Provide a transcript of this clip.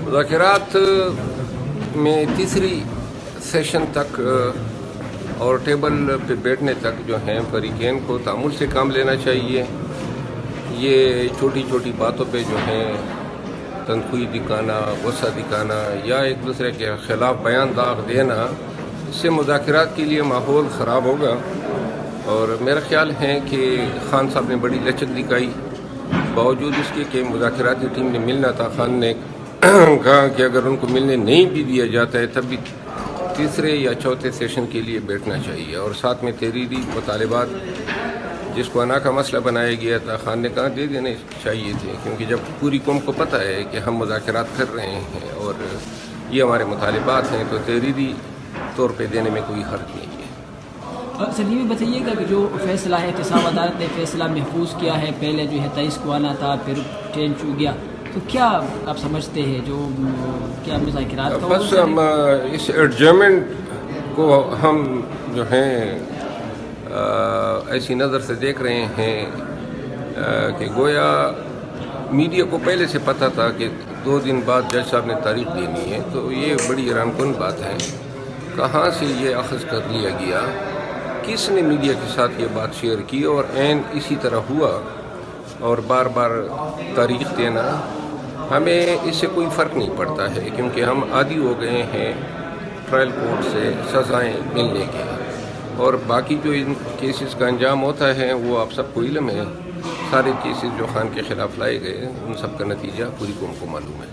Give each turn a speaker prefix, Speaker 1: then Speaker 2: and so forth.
Speaker 1: مذاکرات میں تیسری سیشن تک اور ٹیبل پہ بیٹھنے تک جو ہیں فریقین کو تعامل سے کام لینا چاہیے. یہ چھوٹی چھوٹی باتوں پہ جو ہیں تنخواہ دکھانا، غصہ دکھانا یا ایک دوسرے کے خلاف بیان داغ دینا، اس سے مذاکرات کے لیے ماحول خراب ہوگا. اور میرا خیال ہے کہ خان صاحب نے بڑی لچک دکھائی، باوجود اس کے کہ مذاکراتی ٹیم نے ملنا تھا. خان نے کہا کہ اگر ان کو ملنے نہیں بھی دیا جاتا ہے تب بھی تیسرے یا چوتھے سیشن کے لیے بیٹھنا چاہیے. اور ساتھ میں تحریری مطالبات جس کو انا کا مسئلہ بنایا گیا تھا، خان نے کہا دے دینے چاہیے تھے، کیونکہ جب پوری قوم کو پتہ ہے کہ ہم مذاکرات کر رہے ہیں اور یہ ہمارے مطالبات ہیں تو تحریری طور پہ دینے میں کوئی حرج نہیں ہے.
Speaker 2: سر یہ بھی بتائیے گا کہ جو فیصلہ ہے احتساب عدالت نے فیصلہ محفوظ کیا ہے، پہلے جو ہے 23 کو آنا تھا پھر ٹرین چھوٹ گیا، تو کیا آپ سمجھتے ہیں جو کیا مذاکرات کا
Speaker 1: بس ہم اس ایڈجرمنٹ کو ہم جو ہیں ایسی نظر سے دیکھ رہے ہیں کہ گویا میڈیا کو پہلے سے پتہ تھا کہ 2 دن بعد جج صاحب نے تاریخ دینی ہے، تو یہ بڑی حیران کن بات ہے. کہاں سے یہ اخذ کر لیا گیا، کس نے میڈیا کے ساتھ یہ بات شیئر کی اور عین اسی طرح ہوا. اور بار بار تاریخ دینا، ہمیں اس سے کوئی فرق نہیں پڑتا ہے کیونکہ ہم عادی ہو گئے ہیں ٹرائل کورٹ سے سزائیں ملنے کے. اور باقی جو ان کیسز کا انجام ہوتا ہے وہ آپ سب کو علم ہے. سارے کیسز جو خان کے خلاف لائے گئے ان سب کا نتیجہ پوری قوم کو معلوم ہے.